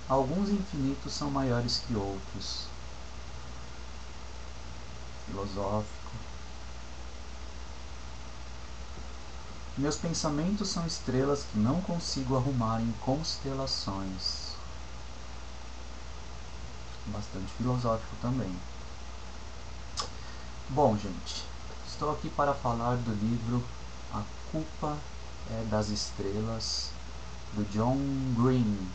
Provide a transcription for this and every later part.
Alguns infinitos são maiores que outros. Filosófico. Meus pensamentos são estrelas que não consigo arrumar em constelações. Bastante filosófico também. Bom, gente, estou aqui para falar do livro A Culpa é das Estrelas, do John Green.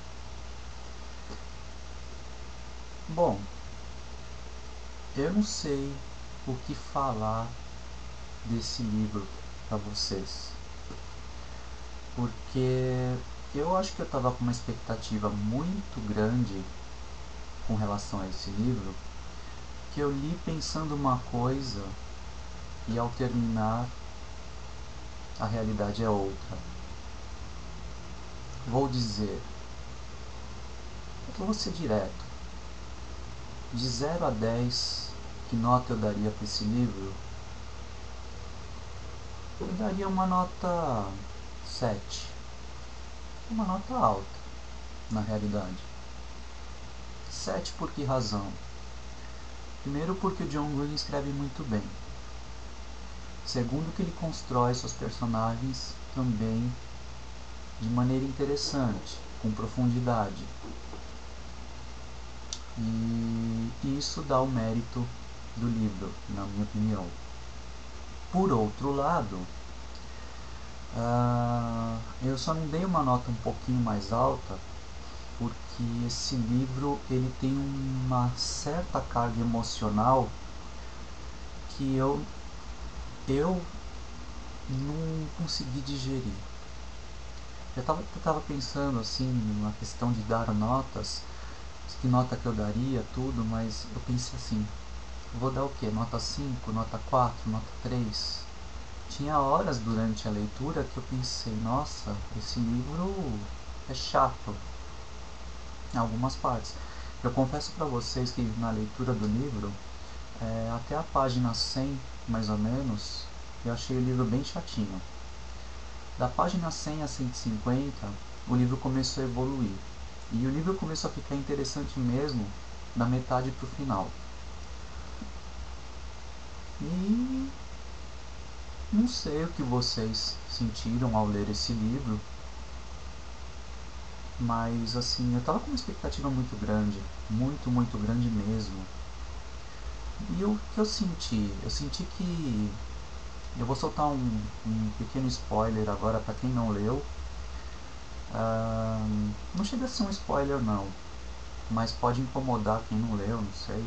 Bom, eu não sei o que falar desse livro para vocês, porque eu acho que eu estava com uma expectativa muito grande com relação a esse livro, que eu li pensando uma coisa e ao terminar a realidade é outra. Vou ser direto. De 0 a 10, que nota eu daria para esse livro? Eu daria uma nota 7. Uma nota alta, na realidade. 7 por que razão? Primeiro, porque o John Green escreve muito bem. Segundo, que ele constrói seus personagens também de maneira interessante, com profundidade. E isso dá o mérito do livro, na minha opinião. Por outro lado, eu só não dei uma nota um pouquinho mais alta porque esse livro ele tem uma certa carga emocional que eu não consegui digerir. Eu tava pensando assim na questão de dar notas, que nota que eu daria, tudo, mas eu pensei assim, vou dar o que? Nota 5, nota 4, nota 3? Tinha horas durante a leitura que eu pensei, nossa, esse livro é chato em algumas partes. Eu confesso para vocês que na leitura do livro, até a página 100, mais ou menos, eu achei o livro bem chatinho. Da página 100 a 150, o livro começou a evoluir. E o livro começou a ficar interessante mesmo da metade para o final. E não sei o que vocês sentiram ao ler esse livro, mas assim, eu estava com uma expectativa muito grande, muito grande mesmo. E o que eu senti? Eu senti que... Eu vou soltar um pequeno spoiler agora para quem não leu. Não chega a ser um spoiler não, mas pode incomodar quem não leu, não sei.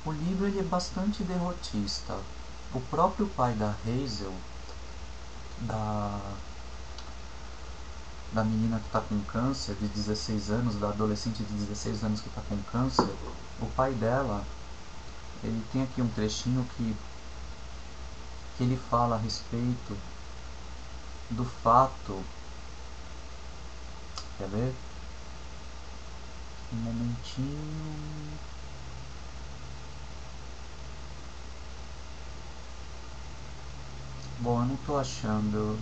O livro ele é bastante derrotista. O próprio pai da Hazel, da menina que está com câncer de 16 anos, da adolescente de 16 anos que está com câncer, o pai dela, ele tem aqui um trechinho que ele fala a respeito do fato... Quer ver? Um momentinho... Bom, eu não estou achando...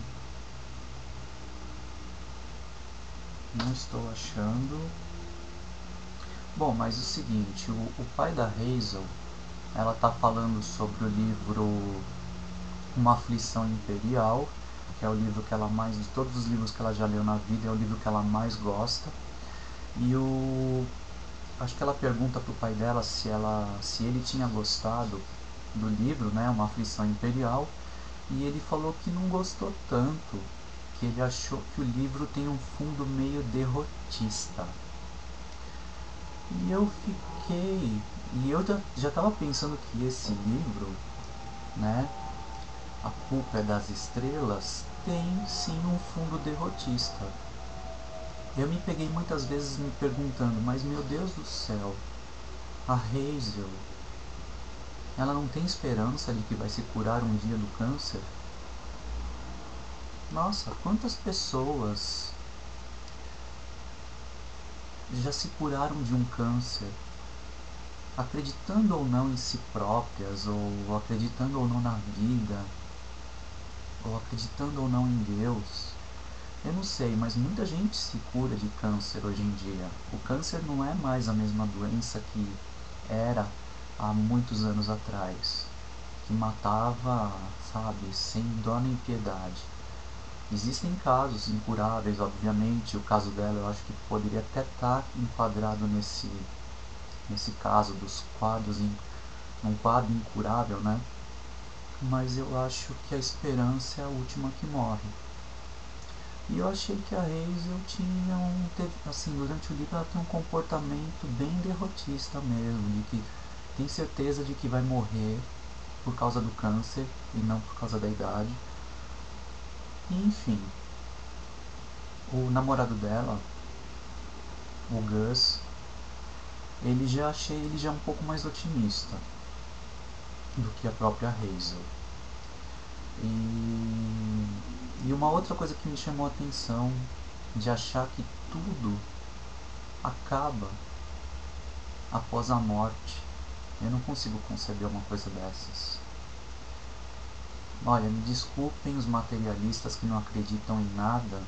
Não estou achando... Bom, mas é o seguinte, o pai da Hazel, ela está falando sobre o livro Uma Aflição Imperial, que é o livro que ela mais, de todos os livros que ela já leu na vida, é o livro que ela mais gosta. E acho que ela pergunta pro pai dela se ele tinha gostado do livro, né, Uma Aflição Imperial, e ele falou que não gostou tanto, que ele achou que o livro tem um fundo meio derrotista. E eu já estava pensando que esse livro, né, A Culpa é das Estrelas, tem sim um fundo derrotista. Eu me peguei muitas vezes me perguntando, mas meu Deus do céu, a Hazel, ela não tem esperança de que vai se curar um dia do câncer? Nossa, quantas pessoas já se curaram de um câncer, acreditando ou não em si próprias, ou acreditando ou não na vida, ou acreditando ou não em Deus, Eu não sei, mas muita gente se cura de câncer hoje em dia. O câncer não é mais a mesma doença que era há muitos anos atrás, que matava, sabe, sem dó nem piedade. Existem casos incuráveis, obviamente. O caso dela eu acho que poderia até estar enquadrado nesse caso dos quadros, num quadro incurável, né? Mas eu acho que a esperança é a última que morre. E eu achei que a Hazel assim, durante o livro ela tem um comportamento bem derrotista mesmo, de que tem certeza de que vai morrer por causa do câncer e não por causa da idade. E, enfim, o namorado dela, o Gus, ele já um pouco mais otimista do que a própria Hazel. E uma outra coisa que me chamou a atenção, de achar que tudo acaba após a morte. Eu não consigo conceber uma coisa dessas. Olha, me desculpem os materialistas que não acreditam em nada,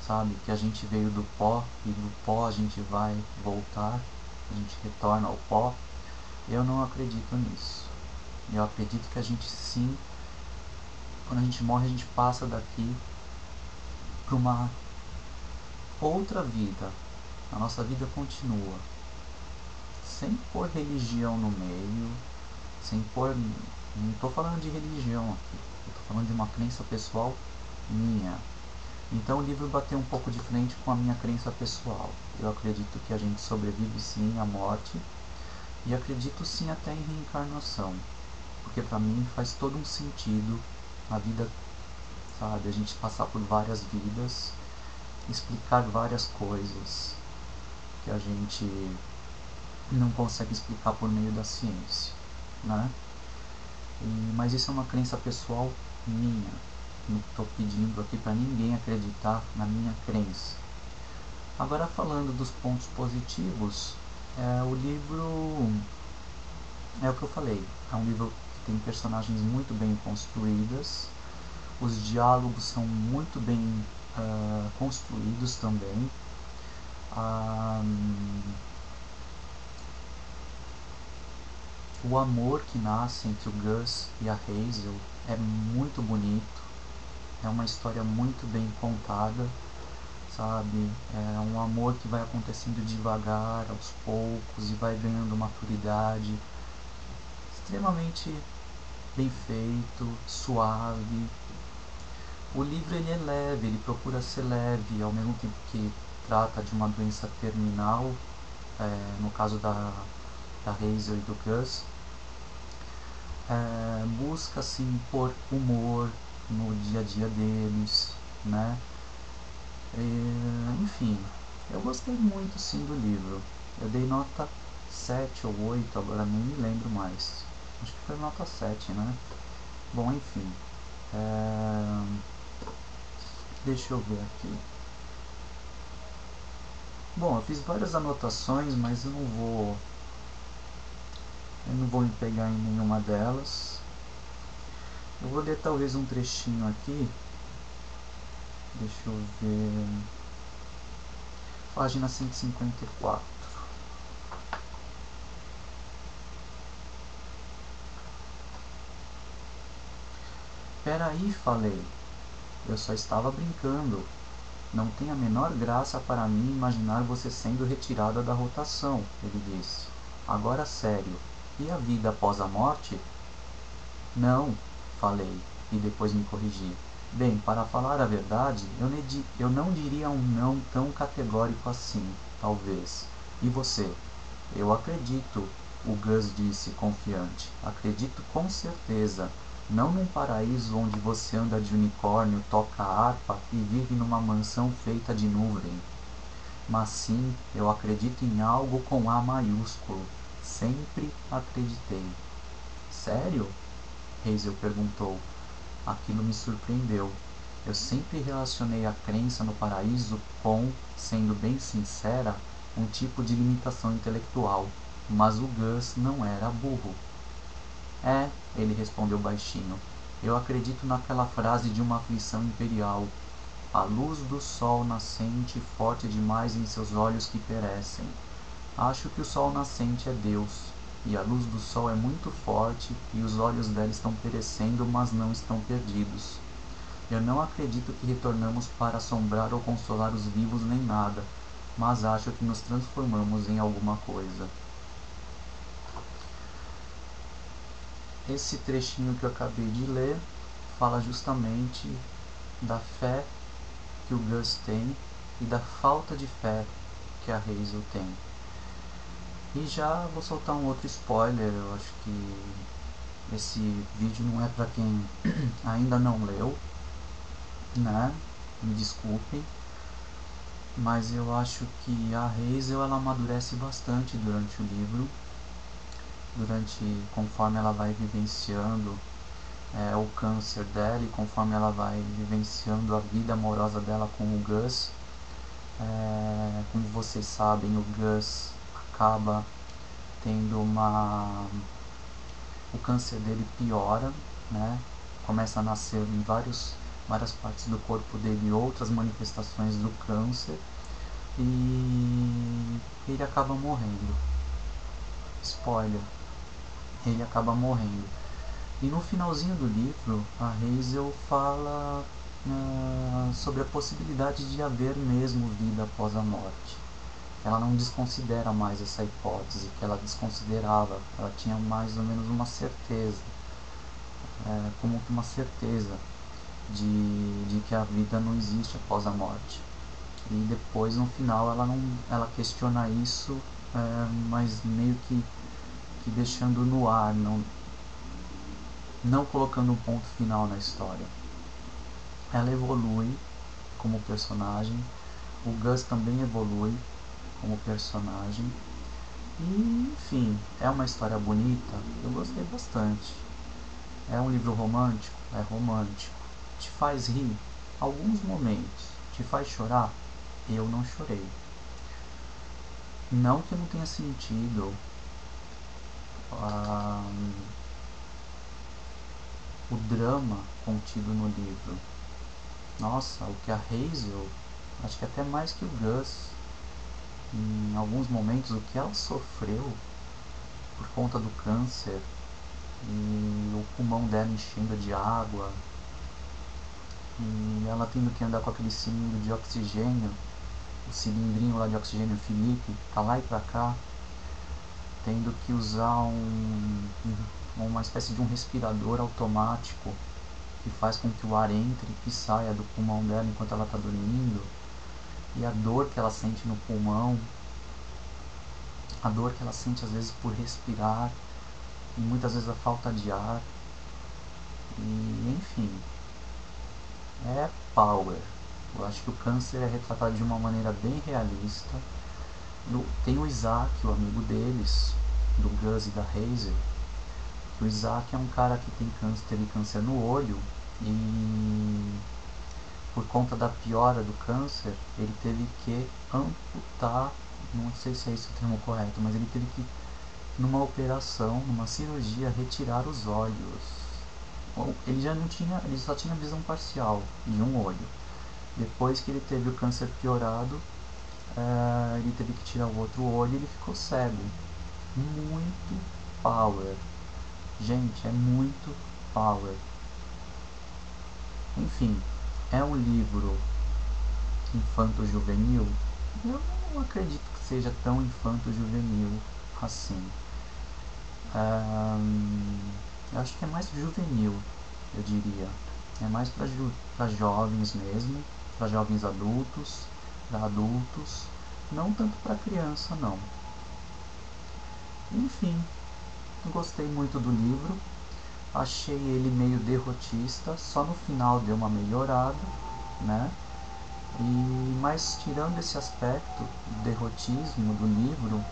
sabe? Que a gente veio do pó e do pó a gente vai voltar, a gente retorna ao pó. Eu não acredito nisso. Eu acredito que a gente sim, quando a gente morre, a gente passa daqui para uma outra vida. A nossa vida continua. Sem pôr religião no meio, sem pôr. Não estou falando de religião aqui, eu estou falando de uma crença pessoal minha. Então o livro bateu um pouco de frente com a minha crença pessoal. Eu acredito que a gente sobrevive sim à morte, e acredito sim até em reencarnação, porque para mim faz todo um sentido a vida, sabe, a gente passar por várias vidas, explicar várias coisas que a gente não consegue explicar por meio da ciência, né? Mas isso é uma crença pessoal minha. Não estou pedindo aqui para ninguém acreditar na minha crença. Agora, falando dos pontos positivos, o livro é o que eu falei. É um livro que tem personagens muito bem construídas, os diálogos são muito bem construídos também. O amor que nasce entre o Gus e a Hazel é muito bonito, é uma história muito bem contada, sabe? É um amor que vai acontecendo devagar, aos poucos, e vai ganhando maturidade, extremamente bem feito, suave. O livro ele é leve, ele procura ser leve, ao mesmo tempo que trata de uma doença terminal, no caso da Hazel e do Gus. Busca assim pôr humor no dia a dia deles, né? Enfim, eu gostei muito sim do livro. Eu dei nota 7 ou 8, agora nem me lembro mais. Acho que foi nota 7, né? Bom, enfim. Deixa eu ver aqui. Bom, eu fiz várias anotações, mas eu não vou me pegar em nenhuma delas. Eu vou ler talvez um trechinho aqui. Deixa eu ver. Página 154. Peraí, falei. Eu só estava brincando. Não tem a menor graça para mim imaginar você sendo retirada da rotação, ele disse. Agora sério, e a vida após a morte? Não, falei, e depois me corrigi. Bem, para falar a verdade, eu não diria um não tão categórico assim, talvez. E você? Eu acredito, o Gus disse confiante. Acredito com certeza. Não num paraíso onde você anda de unicórnio, toca harpa e vive numa mansão feita de nuvem. Mas sim, eu acredito em algo com A maiúsculo. Sempre acreditei. Sério? Hazel perguntou. Aquilo me surpreendeu. Eu sempre relacionei a crença no paraíso com, sendo bem sincera, um tipo de limitação intelectual. Mas o Gus não era burro. Ele respondeu baixinho. Eu acredito naquela frase de uma aflição imperial. a luz do sol nascente forte demais em seus olhos que perecem. Acho que o sol nascente é Deus, e a luz do sol é muito forte, e os olhos dela estão perecendo, mas não estão perdidos. Eu não acredito que retornamos para assombrar ou consolar os vivos nem nada, mas acho que nos transformamos em alguma coisa. Esse trechinho que eu acabei de ler fala justamente da fé que o Gus tem e da falta de fé que a Hazel tem. E já vou soltar um outro spoiler, eu acho que esse vídeo não é para quem ainda não leu, né? Me desculpem, mas eu acho que a Hazel ela amadurece bastante durante o livro, conforme ela vai vivenciando o câncer dela e conforme ela vai vivenciando a vida amorosa dela com o Gus. Como vocês sabem, o Gus acaba tendo o câncer dele piora, né? Começa a nascer em várias partes do corpo dele outras manifestações do câncer e ele acaba morrendo. Spoiler, ele acaba morrendo. E no finalzinho do livro, a Hazel fala sobre a possibilidade de haver mesmo vida após a morte. Ela não desconsidera mais essa hipótese que ela desconsiderava. Ela tinha mais ou menos uma certeza, como que uma certeza de que a vida não existe após a morte. E depois, no final, ela questiona isso, mas meio que deixando no ar, não colocando um ponto final na história. Ela evolui como personagem, o Gus também evolui como personagem, e enfim, é uma história bonita, eu gostei bastante. É um livro romântico? É romântico. Te faz rir? Alguns momentos. Te faz chorar? Eu não chorei. Não que eu não tenha sentido o drama contido no livro. Nossa, o que a Hazel, acho que até mais que o Gus, em alguns momentos, o que ela sofreu por conta do câncer e o pulmão dela enchendo de água e ela tendo que andar com aquele cilindro de oxigênio, o cilindrinho lá de oxigênio Felipe, pra lá e pra cá, tendo que usar uma espécie de um respirador automático que faz com que o ar entre e saia do pulmão dela enquanto ela está dormindo, e a dor que ela sente no pulmão, a dor que ela sente às vezes por respirar, e muitas vezes a falta de ar, e enfim, é power. Eu acho que o câncer é retratado de uma maneira bem realista. Tem o Isaac, o amigo deles, do Gus e da Hazel. O Isaac é um cara que teve câncer no olho e por conta da piora do câncer, ele teve que amputar, não sei se é esse o termo correto, mas ele teve que, numa operação, numa cirurgia, retirar os olhos. Ele já não tinha, ele só tinha visão parcial de um olho. Depois que ele teve o câncer piorado, ele teve que tirar o outro olho e ele ficou cego. Muito power. Gente, é muito power. Enfim, é um livro infanto-juvenil? Eu não acredito que seja tão infanto-juvenil assim. Eu acho que é mais juvenil, eu diria. É mais para jovens mesmo, para jovens adultos, para adultos, não tanto para criança não. Enfim, gostei muito do livro, achei ele meio derrotista, só no final deu uma melhorada, né? Mas tirando esse aspecto do derrotismo do livro,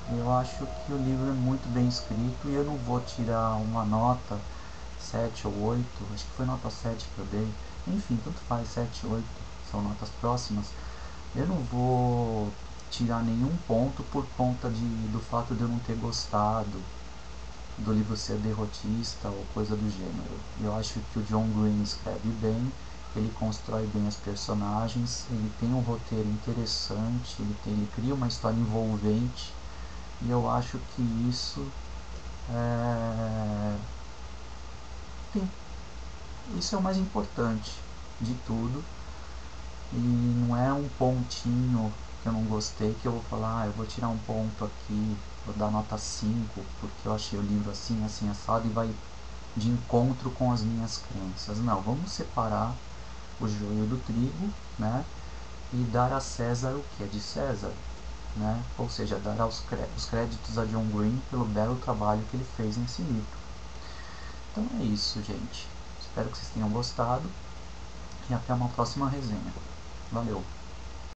eu acho que o livro é muito bem escrito e eu não vou tirar uma nota 7 ou 8, acho que foi nota 7 que eu dei, enfim, tanto faz, 7, 8, são notas próximas. Eu não vou tirar nenhum ponto por conta do fato de eu não ter gostado do livro ser derrotista ou coisa do gênero. Eu acho que o John Green escreve bem ele constrói bem as personagens, ele tem um roteiro interessante, ele cria uma história envolvente, e eu acho que isso tem, isso é o mais importante de tudo. E não é um pontinho que eu não gostei que eu vou falar, eu vou tirar um ponto aqui, vou dar nota 5 porque eu achei o livro assim, assim, assado, e vai de encontro com as minhas crenças. Não, vamos separar o joio do trigo, né? E dar a César o que é de César, né? Ou seja, dar os créditos a John Green pelo belo trabalho que ele fez nesse livro. Então é isso, gente. Espero que vocês tenham gostado e até uma próxima resenha. Valeu!